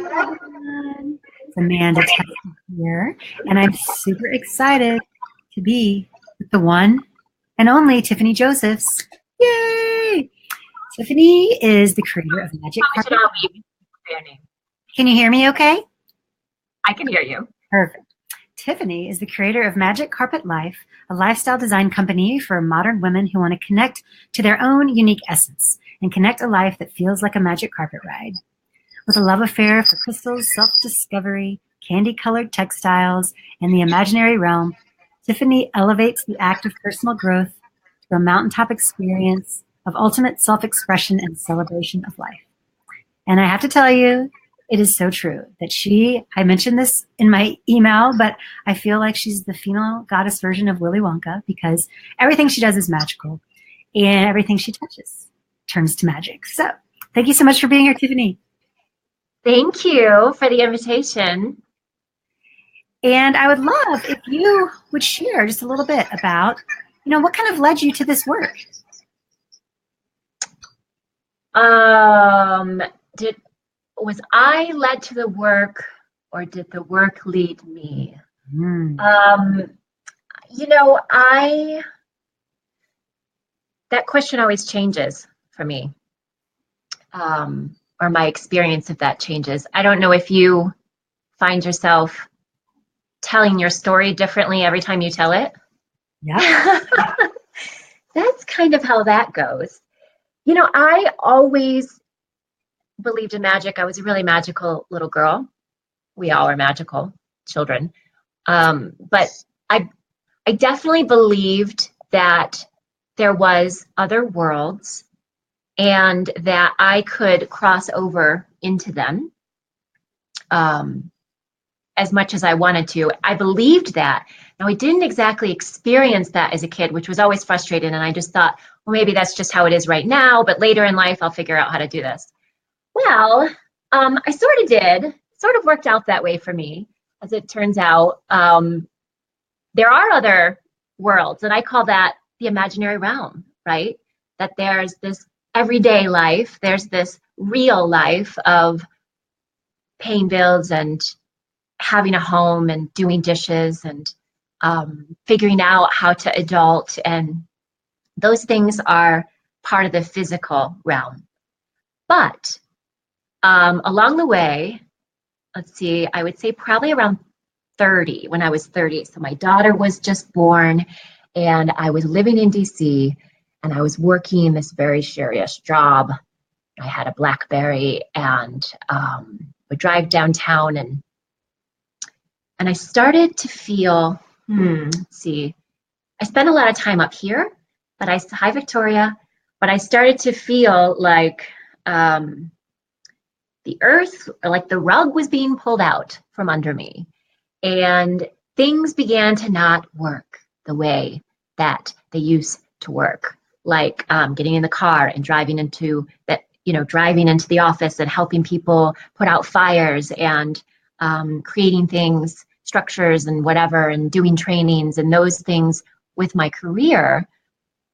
everyone. It's Amanda Texas here, and I'm super excited to be with the one and only Tiffany Josephs. Yay! Tiffany is the creator of Magic We should Carpet. all be their name. Can you hear me okay? I can hear you. Perfect. Tiffany is the creator of Magic Carpet Life, a lifestyle design company for modern women who want to connect to their own unique essence and connect a life that feels like a magic carpet ride. With a love affair for crystals, self-discovery, candy-colored textiles, and the imaginary realm, Tiffany elevates the act of personal growth to a mountaintop experience of ultimate self-expression and celebration of life. And I have to tell you, it is so true that I mentioned this in my email, but I feel like she's the female goddess version of Willy Wonka because everything she does is magical and everything she touches turns to magic. So thank you so much for being here, Tiffany. Thank you for the invitation. And I would love if you would share just a little bit about, what kind of led you to this work? Was I led to the work or did the work lead me? That question always changes for me. Or my experience of that changes. I don't know if you find yourself telling your story differently every time you tell it. Yeah. That's kind of how that goes. I always believed in magic. I was a really magical little girl. We all are magical children. But I definitely believed that there was other worlds and that I could cross over into them as much as I wanted to. I believed that. Now, I didn't exactly experience that as a kid, which was always frustrating. And I just thought, well, maybe that's just how it is right now, but later in life, I'll figure out how to do this. Well, I sort of did. Sort of worked out that way for me. As it turns out, there are other worlds, and I call that the imaginary realm, right? That there's this everyday life, there's this real life of paying bills and having a home and doing dishes and figuring out how to adult, and those things are part of the physical realm. But along the way, let's see, I would say probably around 30, when I was 30. So my daughter was just born and I was living in DC and I was working this very serious job. I had a BlackBerry and would drive downtown and I started to feel, let's see, I spent a lot of time up here, but hi Victoria, but I started to feel like the earth, like the rug was being pulled out from under me. And things began to not work the way that they used to work, like getting in the car and driving into the office and helping people put out fires and creating things, structures and whatever, and doing trainings, and those things with my career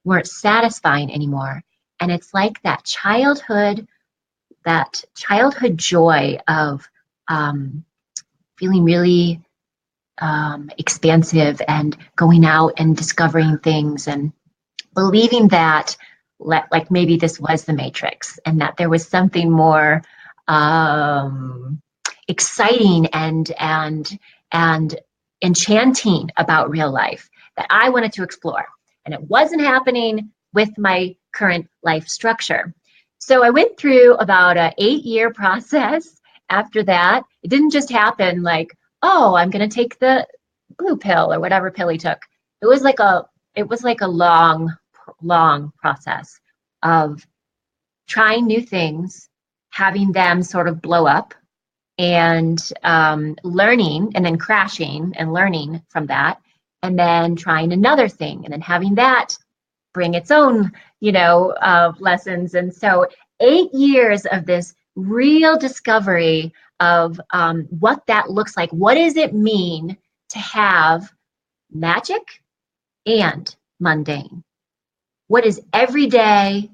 weren't satisfying anymore. And it's like that childhood joy of feeling really expansive and going out and discovering things and believing that like maybe this was the Matrix and that there was something more exciting and enchanting about real life that I wanted to explore. And it wasn't happening with my current life structure. So I went through about an 8-year process after that. It didn't just happen like, oh, I'm going to take the blue pill or whatever pill he took. It was like a long process of trying new things, having them sort of blow up, and learning, and then crashing and learning from that, and then trying another thing, and then having that bring its own, lessons. And so 8 years of this real discovery of what that looks like. What does it mean to have magic and mundane? What does everyday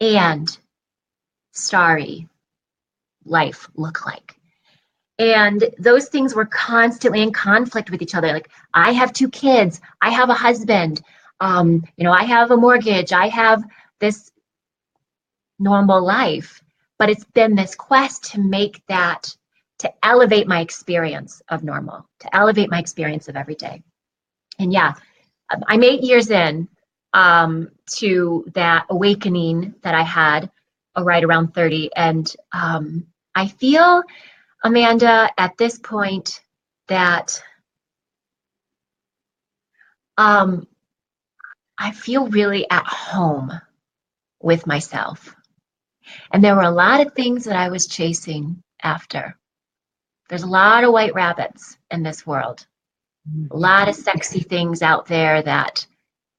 and starry life look like? And those things were constantly in conflict with each other. Like, I have 2 kids, I have a husband, I have a mortgage, I have this normal life. But it's been this quest to make that, to elevate my experience of normal, to elevate my experience of every day. And yeah, I'm 8 years in to that awakening that I had right around 30. And I feel, Amanda, at this point that I feel really at home with myself. And there were a lot of things that I was chasing after. There's a lot of white rabbits in this world, a lot of sexy things out there that,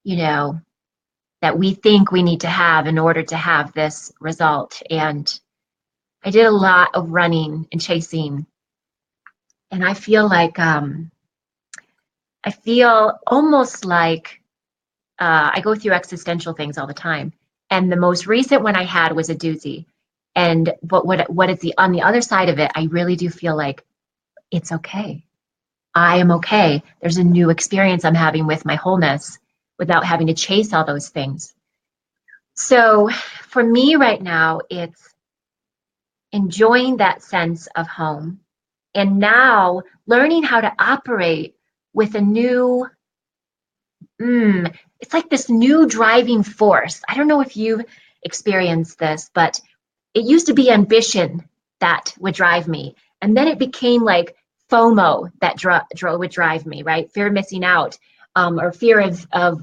that we think we need to have in order to have this result. And I did a lot of running and chasing. And I feel like, I feel almost like I go through existential things all the time. And the most recent one I had was a doozy. But what is on the other side of it, I really do feel like it's okay. I am okay. There's a new experience I'm having with my wholeness without having to chase all those things. So for me right now, it's enjoying that sense of home and now learning how to operate with a new, it's like this new driving force. I don't know if you've experienced this, but it used to be ambition that would drive me. And then it became like FOMO that would drive me, right? Fear of missing out, or fear of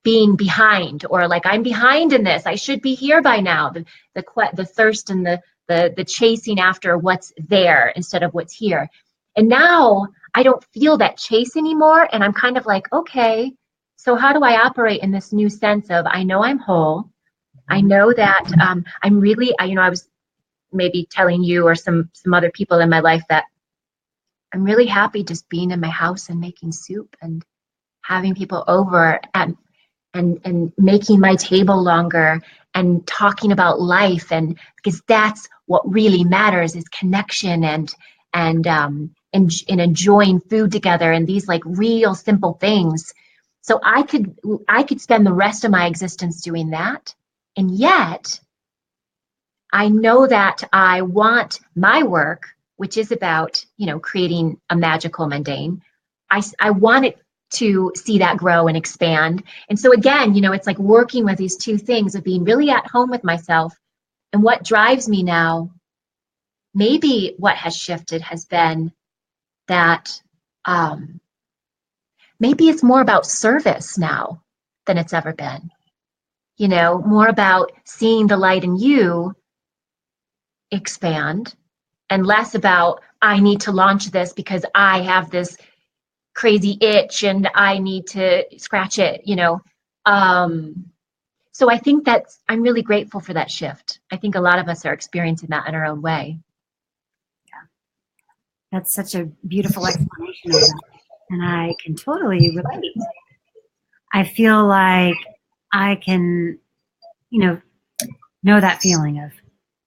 being behind, or like, I'm behind in this. I should be here by now. The thirst and the chasing after what's there instead of what's here. And now I don't feel that chase anymore. And I'm kind of like, okay, so how do I operate in this new sense of, I know I'm whole. I know that I'm really, I was maybe telling you or some other people in my life that I'm really happy just being in my house and making soup and having people over and making my table longer and talking about life, and because that's what really matters is connection and enjoying food together and these like real simple things. So I could spend the rest of my existence doing that. And yet I know that I want my work, which is about, creating a magical mundane. I want it to see that grow and expand. And so again, it's like working with these two things of being really at home with myself. And what drives me now, maybe what has shifted has been that maybe it's more about service now than it's ever been. More about seeing the light in you expand and less about, I need to launch this because I have this crazy itch and I need to scratch it, So I think I'm really grateful for that shift. I think a lot of us are experiencing that in our own way. Yeah. That's such a beautiful explanation of that. And I can totally relate. I feel like I can, know that feeling of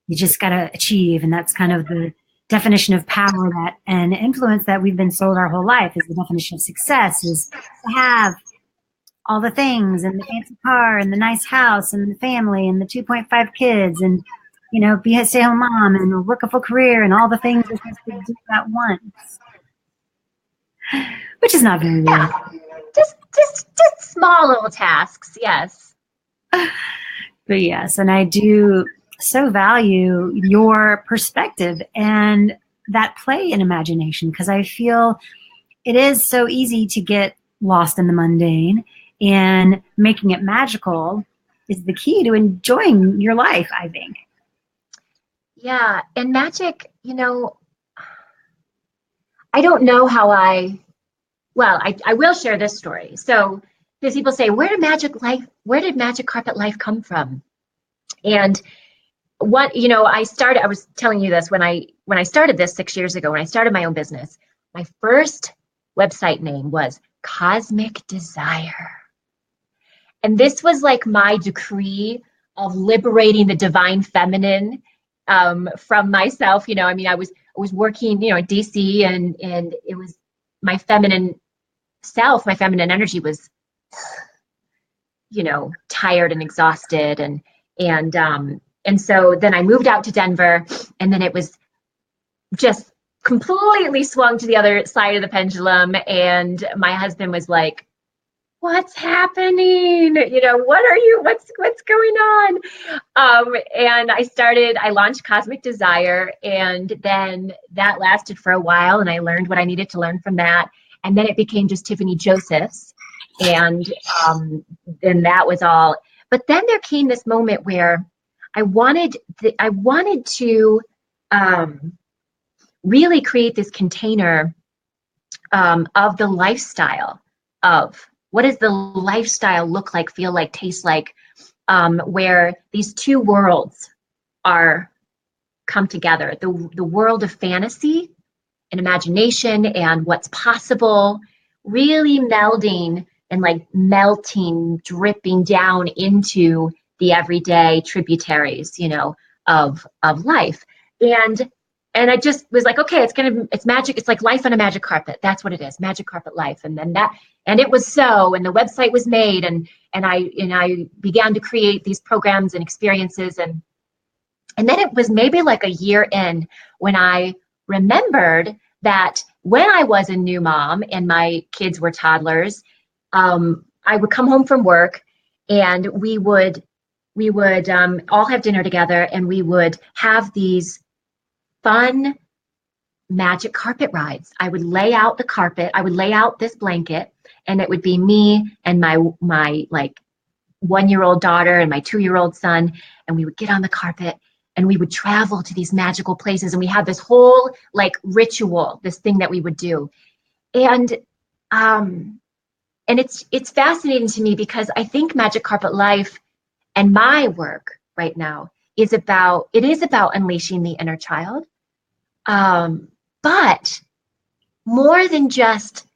you just got to achieve. And that's kind of the definition of power that and influence that we've been sold our whole life. Is the definition of success is to have all the things and the fancy car and the nice house and the family and the 2.5 kids and, be a stay-at-home mom and work a full career and all the things we're supposed to do at once, which is not very real. Yeah. Just small little tasks, yes. But yes, and I do so value your perspective and that play in imagination, because I feel it is so easy to get lost in the mundane, and making it magical is the key to enjoying your life, I think. Yeah, and magic, I don't know how I will share this story. So because people say, where did magic carpet life come from? And what, I was telling you this when I started this 6 years ago, when I started my own business, my first website name was Cosmic Desire. And this was like my decree of liberating the divine feminine from myself. I was was working, you know, in DC, and it was my feminine self, my feminine energy was, you know, tired and exhausted, and so then I moved out to Denver, and then it was just completely swung to the other side of the pendulum, and my husband was like, what's happening? You know, what's going on? And I launched Cosmic Desire, and then that lasted for a while, and I learned what I needed to learn from that. And then it became just Tiffany Josephs, and then that was all. But then there came this moment where I wanted to really create this container of the lifestyle of what does the lifestyle look like, feel like, taste like, where these two worlds are come together. The world of fantasy and imagination and what's possible, really melding and like melting, dripping down into the everyday tributaries, you know, of life. And I just was like, okay, it's magic. It's like life on a magic carpet. That's what it is, magic carpet life. And then and it was so, and the website was made, and I began to create these programs and experiences, and then it was maybe like a year in when I remembered that when I was a new mom and my kids were toddlers, I would come home from work, and we would all have dinner together, and we would have these fun magic carpet rides. I would lay out the carpet. I would lay out this blanket, and it would be me and my like 1-year-old daughter and my 2-year-old son, and we would get on the carpet and we would travel to these magical places, and we had this whole like ritual, this thing that we would do. And it's fascinating to me because I think magic carpet life and my work right now is about unleashing the inner child. But more than just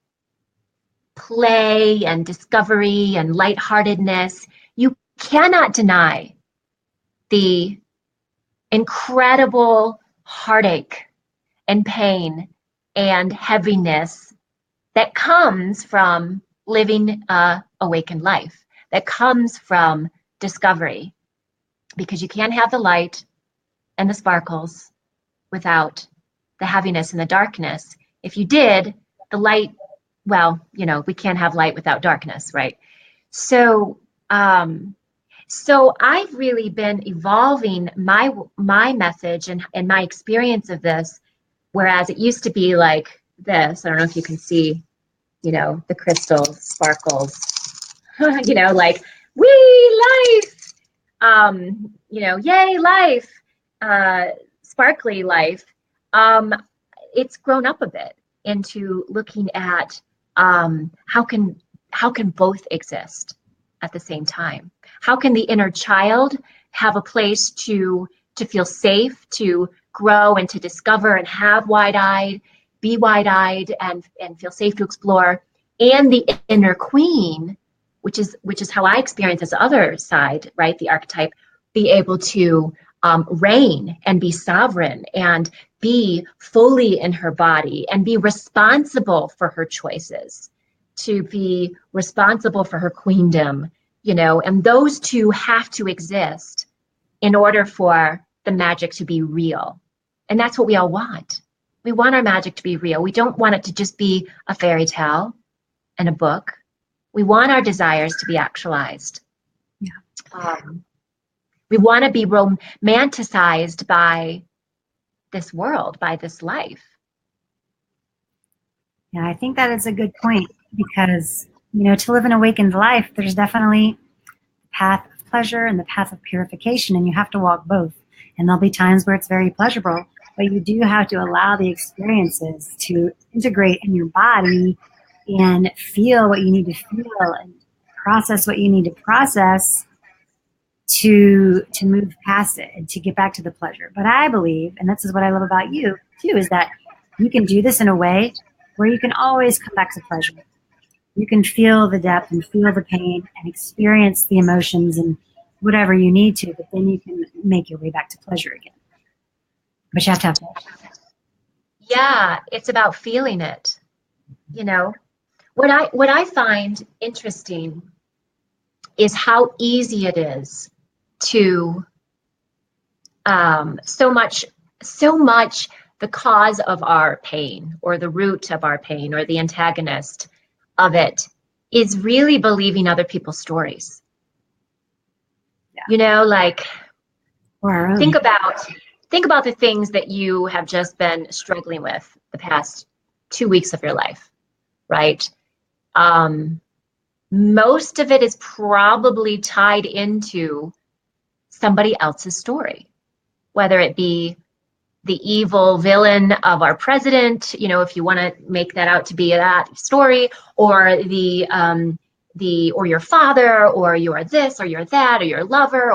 play and discovery and lightheartedness, you cannot deny the incredible heartache and pain and heaviness that comes from living a awakened life, that comes from discovery, because you can't have the light and the sparkles without the heaviness and the darkness. If you did, the light, well, you know, we can't have light without darkness, right? So I've really been evolving my message and my experience of this, whereas it used to be like this. I don't know if you can see, you know, the crystals, sparkles, you know, like, wee, life, you know, yay, life, sparkly life. It's grown up a bit into looking at how can both exist at the same time? How can the inner child have a place to feel safe, to grow and to discover and have be wide-eyed and feel safe to explore, and the inner queen, which is how I experience this other side, right? The archetype, be able to reign and be sovereign and be fully in her body and be responsible for her choices, to be responsible for her queendom, you know, and those two have to exist in order for the magic to be real. And that's what we all want. We want our magic to be real. We don't want it to just be a fairy tale and a book. We want our desires to be actualized. Yeah. We want to be romanticized by this world, by this life. Yeah, I think that is a good point, because, you know, to live an awakened life, there's definitely the path of pleasure and the path of purification, and you have to walk both. And there'll be times where it's very pleasurable, but you do have to allow the experiences to integrate in your body and feel what you need to feel and process what you need to process to move past it and to get back to the pleasure. But I believe, and this is what I love about you too, is that you can do this in a way where you can always come back to pleasure. You can feel the depth and feel the pain and experience the emotions and whatever you need to, but then you can make your way back to pleasure again. But you have to have pleasure. Yeah, it's about feeling it. You know, what I find interesting is how easy it is to so much the cause of our pain or the root of our pain or the antagonist of it is really believing other people's stories. Yeah. You know, like Or our own. think about the things that you have just been struggling with the past 2 weeks of your life, right? Most of it is probably tied into somebody else's story, whether it be the evil villain of our president, you know, if you want to make that out to be that story, or or your father, or you're this, or you're that, or your lover,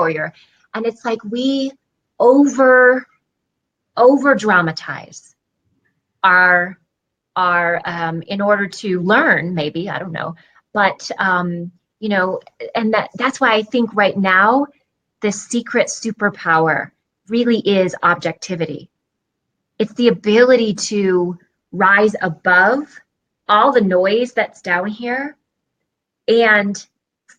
and it's like we over dramatize our in order to learn, maybe, I don't know, but you know, and that's why I think right now the secret superpower really is objectivity. It's the ability to rise above all the noise that's down here and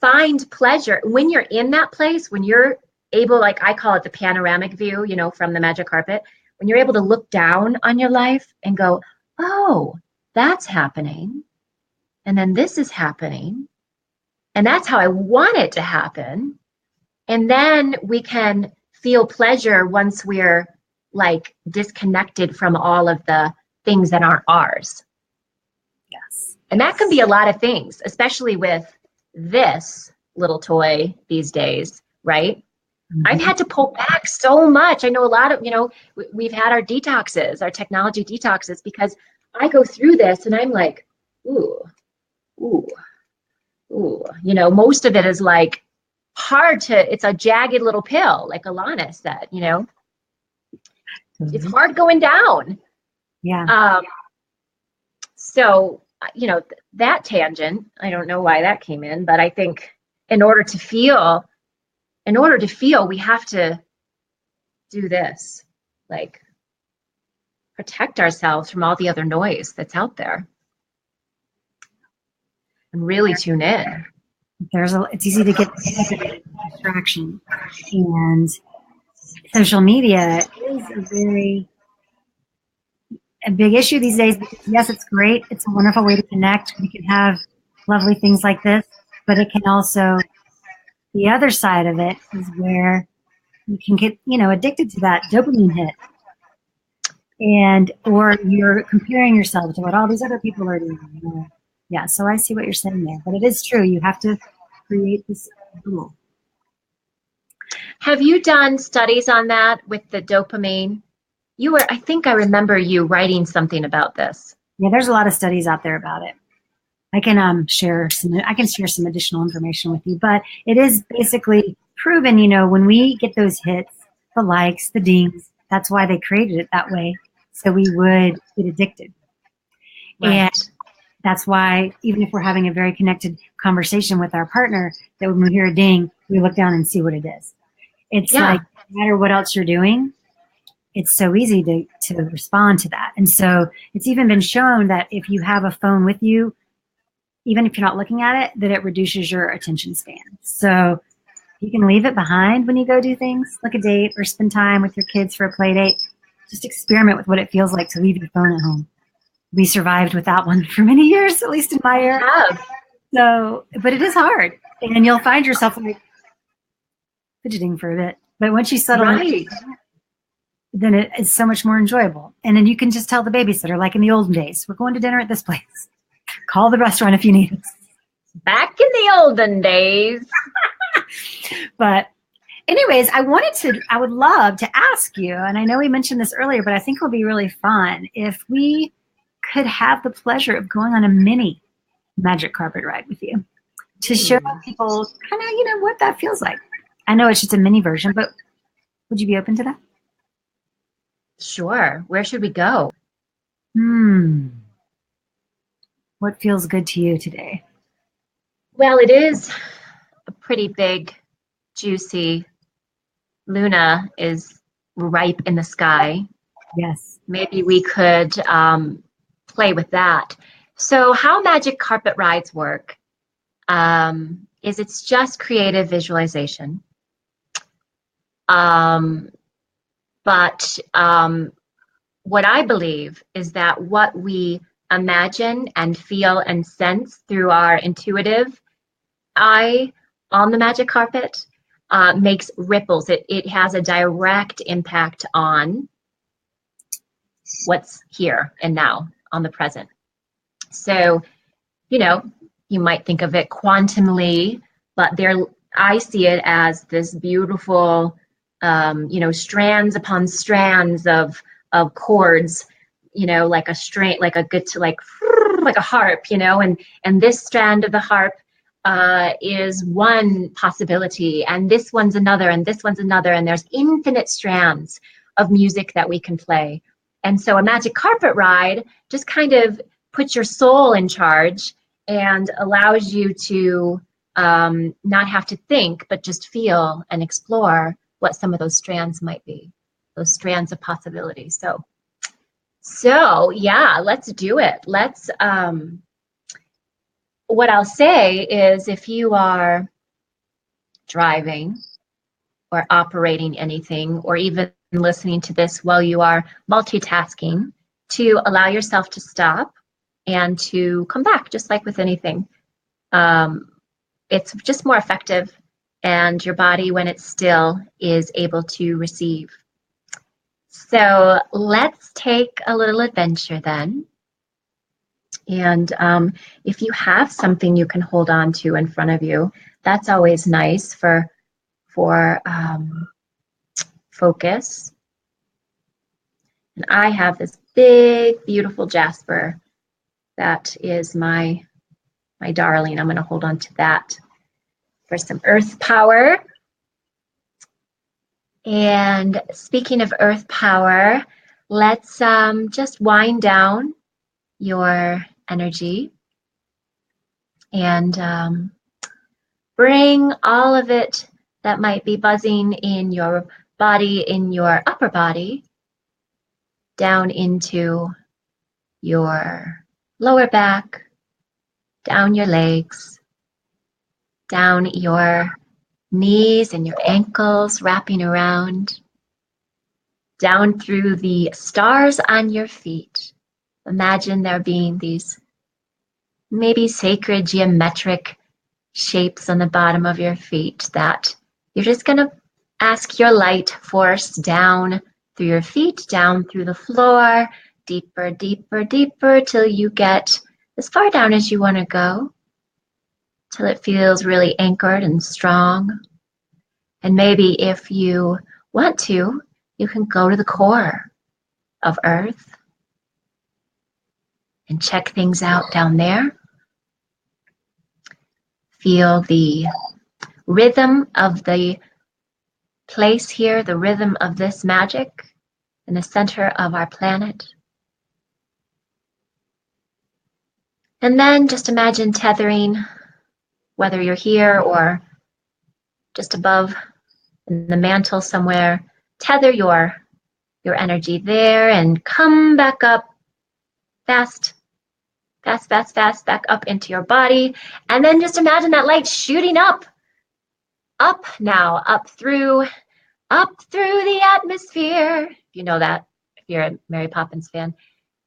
find pleasure. When you're in that place, when you're able, like I call it the panoramic view, you know, from the magic carpet, when you're able to look down on your life and go, oh, that's happening. And then this is happening. And that's how I want it to happen. And then we can feel pleasure once we're like disconnected from all of the things that aren't ours. Yes. And that can be a lot of things, especially with this little toy these days, right? Mm-hmm. I've had to pull back so much. I know a lot of, you know, we've had our detoxes, our technology detoxes, because I go through this and I'm like, ooh, ooh, ooh. You know, most of it is like it's a jagged little pill, like Alana said, you know. It's hard going down. Yeah. So, you know, that tangent, I don't know why that came in, but I think in order to feel, we have to do this, like protect ourselves from all the other noise that's out there and really tune in. It's easy to get distraction, and social media is a big issue these days because yes, it's great. It's a wonderful way to connect. We can have lovely things like this, but it can also, the other side of it is where you can get, you know, addicted to that dopamine hit. And, or you're comparing yourself to what all these other people are doing. Yeah. So I see what you're saying there, but it is true. You have to create this rule. Have you done studies on that with the dopamine? I think I remember you writing something about this. Yeah, there's a lot of studies out there about it. I can share some additional information with you, but it is basically proven, you know, when we get those hits, the likes, the dings, that's why they created it that way. So we would get addicted. Right. And that's why even if we're having a very connected conversation with our partner, that when we hear a ding, we look down and see what it is. It's like, no matter what else you're doing, it's so easy to respond to that. And so it's even been shown that if you have a phone with you, even if you're not looking at it, that it reduces your attention span. So you can leave it behind when you go do things like a date or spend time with your kids for a play date. Just experiment with what it feels like to leave your phone at home. We survived without one for many years, at least in my era. So, but it is hard. And you'll find yourself like fidgeting for a bit. But once you settle in, then it is so much more enjoyable. And then you can just tell the babysitter, like in the olden days, we're going to dinner at this place. Call the restaurant if you need us. Back in the olden days. But anyways, I would love to ask you, and I know we mentioned this earlier, but I think it would be really fun if we could have the pleasure of going on a mini magic carpet ride with you to show people kind of, you know, what that feels like. I know it's just a mini version, but would you be open to that? Sure. Where should we go? What feels good to you today? Well, it is a pretty big, juicy. Luna is ripe in the sky. Yes. maybe we could play with that. So how magic carpet rides work is it's just creative visualization. But what I believe is that what we imagine and feel and sense through our intuitive eye on the magic carpet makes ripples. It has a direct impact on what's here and now, on the present. So, you know, you might think of it quantumly, but I see it as this beautiful, strands upon strands of chords, like a string, like a good to like a harp, and this strand of the harp is one possibility, and this one's another, and this one's another, and there's infinite strands of music that we can play. And so a magic carpet ride just kind of puts your soul in charge and allows you to not have to think, but just feel and explore what some of those strands might be, those strands of possibility. So yeah, let's do it. What I'll say is, if you are driving or operating anything, or even listening to this while you are multitasking, to allow yourself to stop and to come back, just like with anything. It's just more effective, and your body, when it's still, is able to receive. So let's take a little adventure then. And if you have something you can hold on to in front of you, that's always nice for focus. And I have this big, beautiful jasper that is my darling. I'm going to hold on to that for some earth power. And speaking of earth power, let's just wind down your energy and bring all of it that might be buzzing in your body, in your upper body, down into your lower back, down your legs, down your knees and your ankles, wrapping around, down through the stars on your feet. Imagine there being these maybe sacred geometric shapes on the bottom of your feet that you're just going to ask your light force down through your feet, down through the floor, deeper, deeper, deeper, till you get as far down as you want to go, till it feels really anchored and strong. And maybe if you want to, you can go to the core of Earth and check things out down there. Feel the rhythm of the place here, the rhythm of this magic in the center of our planet. And then just imagine tethering, whether you're here or just above in the mantle somewhere, tether your energy there and come back up fast, back up into your body. And then just imagine that light shooting up now, up through the atmosphere. You know that, if you're a Mary Poppins fan.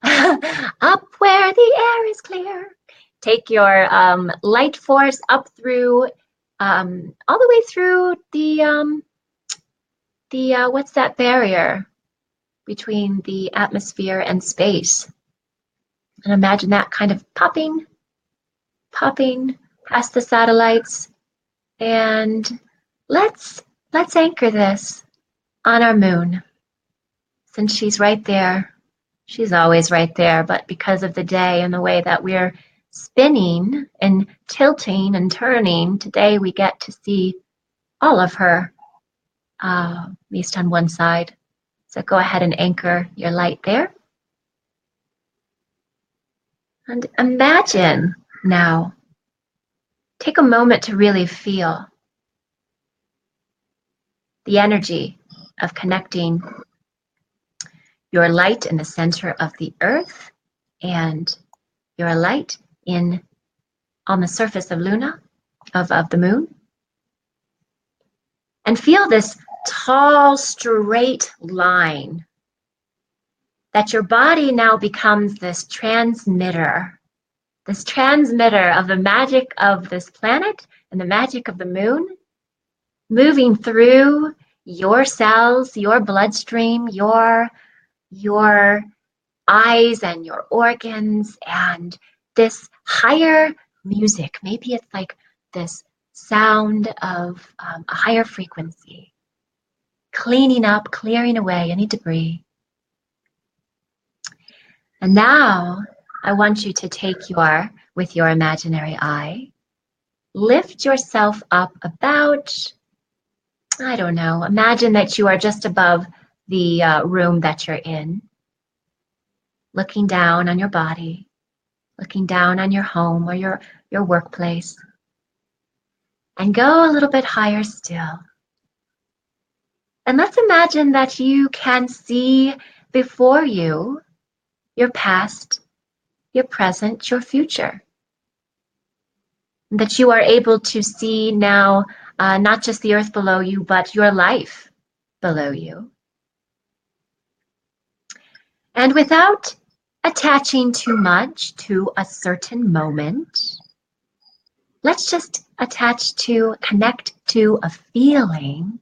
Up where the air is clear. Take your light force up through, all the way through the what's that barrier between the atmosphere and space? And imagine that kind of popping past the satellites. And let's anchor this on our moon. Since she's right there, she's always right there, but because of the day and the way that we're spinning and tilting and turning, today we get to see all of her, at least on one side. So go ahead and anchor your light there. And imagine now, take a moment to really feel the energy of connecting You're light in the center of the earth, and you're a light on the surface of Luna, of the moon. And feel this tall, straight line that your body now becomes this transmitter of the magic of this planet and the magic of the moon, moving through your cells, your bloodstream, your eyes and your organs, and this higher music. Maybe it's like this sound of a higher frequency, cleaning up, clearing away any debris. And now I want you to take with your imaginary eye, lift yourself up about, I don't know, imagine that you are just above the room that you're in, looking down on your body, looking down on your home or your workplace, and go a little bit higher still. And let's imagine that you can see before you your past, your present, your future. That you are able to see now not just the earth below you, but your life below you. And without attaching too much to a certain moment, let's just connect to a feeling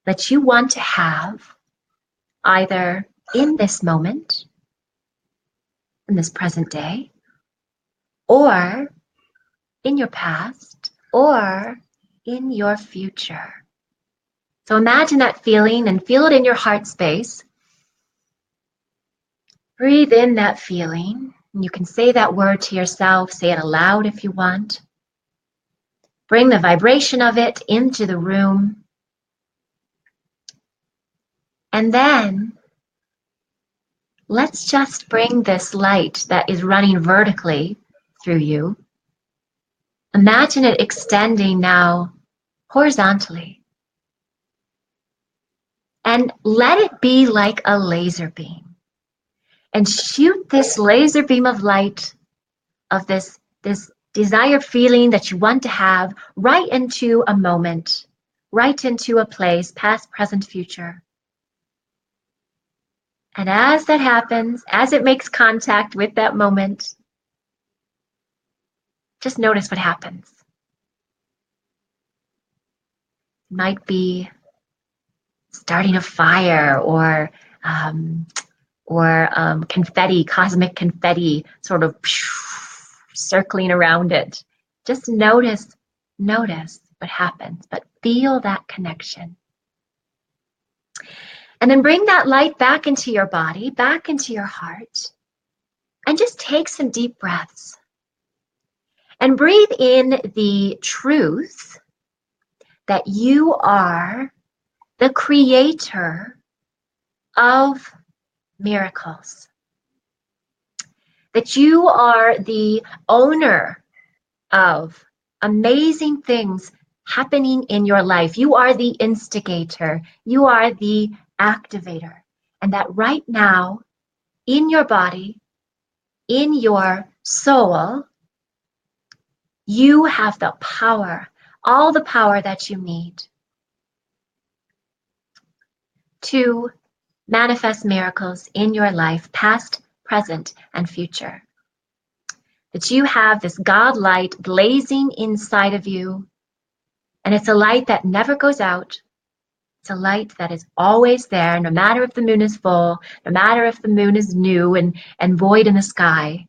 that you want to have either in this moment, in this present day, or in your past, or in your future. So imagine that feeling and feel it in your heart space. Breathe in that feeling. And you can say that word to yourself, say it aloud if you want. Bring the vibration of it into the room. And then let's just bring this light that is running vertically through you. Imagine it extending now horizontally. And let it be like a laser beam. And shoot this laser beam of light, of this desired feeling that you want to have, right into a moment, right into a place, past, present, future. And as that happens, as it makes contact with that moment, just notice what happens. It might be starting a fire or confetti, cosmic confetti, sort of circling around it. Just notice what happens, but feel that connection. And then bring that light back into your body, back into your heart, and just take some deep breaths. And breathe in the truth that you are the creator of miracles. That you are the owner of amazing things happening in your life. You are the instigator. You are the activator. And that right now, in your body, in your soul, you have the power, all the power that you need to manifest miracles in your life, past, present, and future. That you have this God light blazing inside of you, and it's a light that never goes out. It's a light that is always there, no matter if the moon is full, no matter if the moon is new and void in the sky,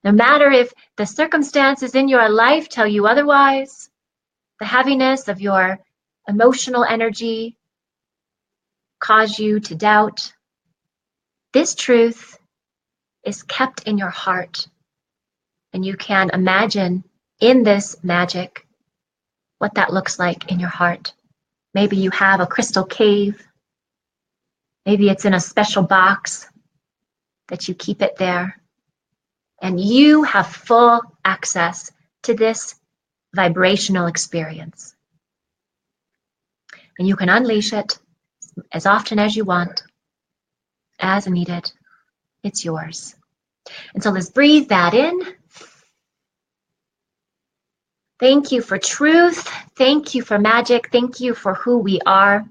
no matter if the circumstances in your life tell you otherwise, the heaviness of your emotional energy cause you to doubt. This truth is kept in your heart, and you can imagine in this magic what that looks like in your heart. Maybe you have a crystal cave. Maybe it's in a special box that you keep it there. And you have full access to this vibrational experience. And you can unleash it as often as you want. as needed. It's yours. And so let's breathe that in. Thank you for truth. Thank you for magic. Thank you for who we are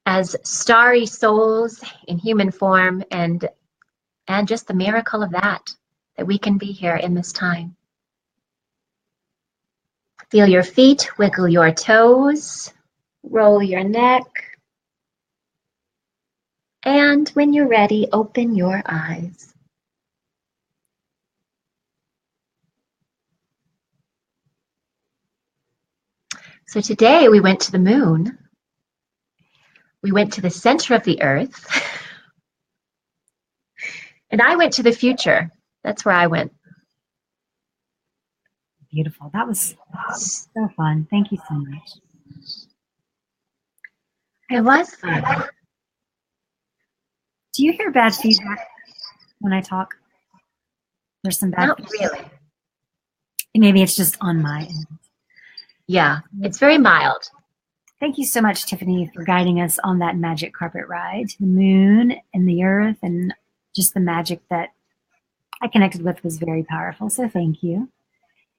as starry souls in human form, and just the miracle of that we can be here in this time. Feel your feet, wiggle your toes, roll your neck, and when you're ready, open your eyes. So today we went to the moon. We went to the center of the earth. And I went to the future. That's where I went. Beautiful. That was so fun. Thank you so much. It was fun. Do you hear bad feedback when I talk? There's some bad feedback. Not really. Maybe it's just on my end. Yeah, it's very mild. Thank you so much, Tiffany, for guiding us on that magic carpet ride to the moon and the earth, and just the magic that I connected with was very powerful. So thank you.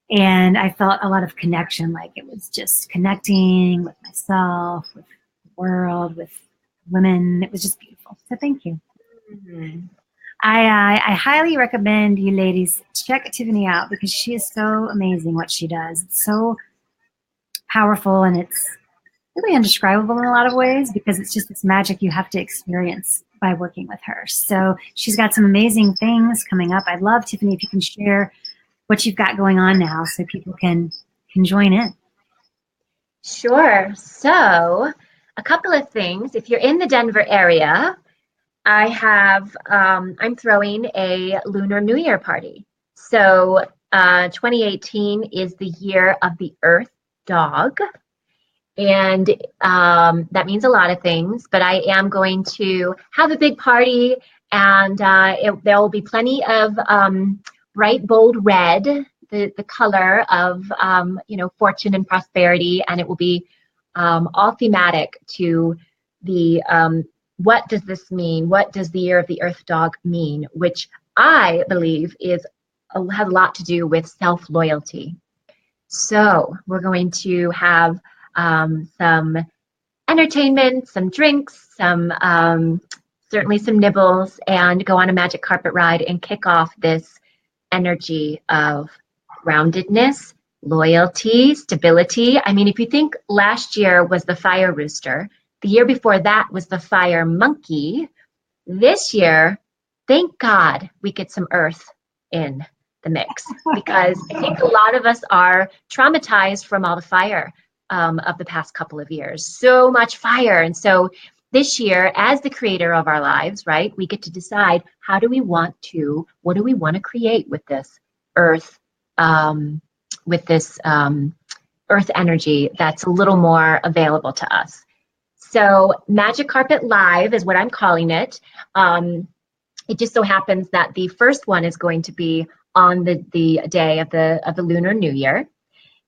And I felt a lot of connection, like it was just connecting with myself, with the world, with women. It was just beautiful. So thank you. Mm-hmm. I highly recommend you ladies check Tiffany out, because she is so amazing what she does. It's so powerful, and it's really indescribable in a lot of ways, because it's just this magic you have to experience by working with her. So she's got some amazing things coming up. I'd love, Tiffany, if you can share what you've got going on now so people can join in. Sure. So a couple of things. If you're in the Denver area, I have, I'm throwing a Lunar New Year party. So 2018 is the year of the Earth Dog. And that means a lot of things, but I am going to have a big party, and there will be plenty of bright, bold red, the color of, fortune and prosperity, and it will be all thematic to the, what does this mean? What does the year of the Earth Dog mean? Which I believe has a lot to do with self-loyalty. So we're going to have some entertainment, some drinks, certainly some nibbles, and go on a magic carpet ride and kick off this energy of groundedness, loyalty, stability. I mean, if you think last year was the fire rooster, the year before that was the fire monkey, this year, thank God we get some earth in the mix, because I think a lot of us are traumatized from all the fire of the past couple of years. So much fire. And so this year, as the creator of our lives, right, we get to decide what do we want to create with this earth, earth energy that's a little more available to us. So Magic Carpet Live is what I'm calling it. It just so happens that the first one is going to be on the day of the Lunar New Year.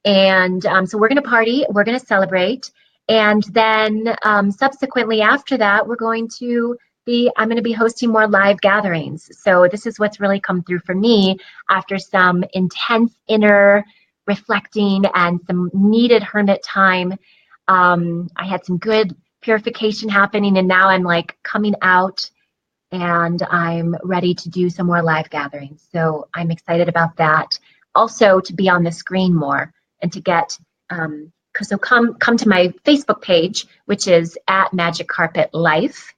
And so we're going to party, we're going to celebrate, and then subsequently after that, I'm going to be hosting more live gatherings. So this is what's really come through for me after some intense inner reflecting and some needed hermit time. I had some good purification happening, and now I'm like coming out, and I'm ready to do some more live gatherings. So I'm excited about that. Also to be on the screen more, and to get, so come to my Facebook page, which is at Magic Carpet Life,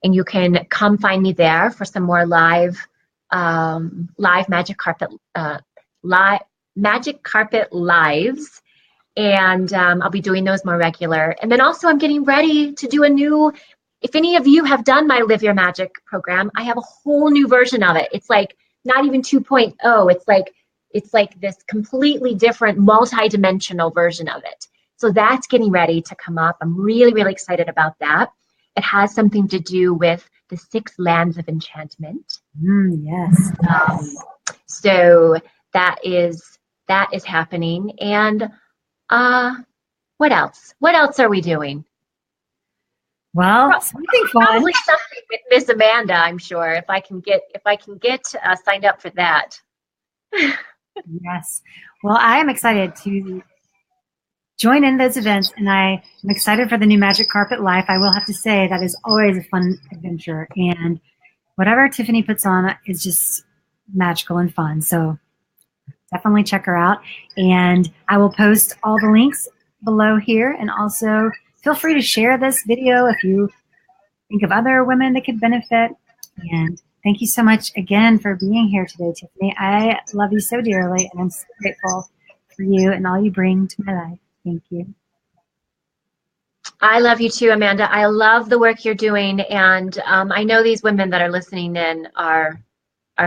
and you can come find me there for some more live Magic Carpet Magic Carpet lives, and I'll be doing those more regular. And then also I'm getting ready to do a new. If any of you have done my Live Your Magic program, I have a whole new version of it. It's like not even 2.0. It's like this completely different multi-dimensional version of it. So that's getting ready to come up. I'm really, really excited about that. It has something to do with the 6 lands of enchantment. Yes. So that is happening. And what else? What else are we doing? Well, something fun. Probably something with Miss Amanda, I'm sure, if I can get signed up for that. Yes. Well, I am excited to join in those events, and I am excited for the new Magic Carpet Life. I will have to say that is always a fun adventure, and whatever Tiffany puts on is just magical and fun. So definitely check her out, and I will post all the links below here, and also feel free to share this video if you think of other women that could benefit. And thank you so much again for being here today, Tiffany. I love you so dearly, and I'm so grateful for you and all you bring to my life. Thank you. I love you too, Amanda. I love the work you're doing, and I know these women that are listening in are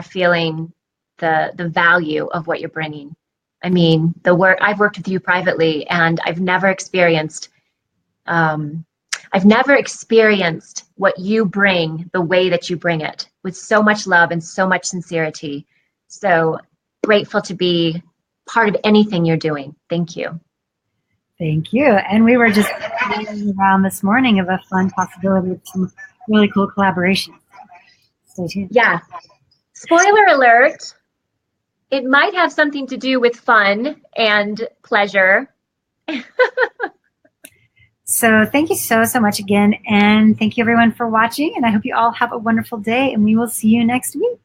feeling the value of what you're bringing. I mean, the work I've worked with you privately, and I've never experienced what you bring the way that you bring it, with so much love and so much sincerity. So grateful to be part of anything you're doing. Thank you. Thank you. And we were just playing around this morning of a fun possibility of some really cool collaborations. Stay tuned. Yeah. Spoiler alert. It might have something to do with fun and pleasure. So thank you so much again. And thank you everyone for watching. And I hope you all have a wonderful day, and we will see you next week.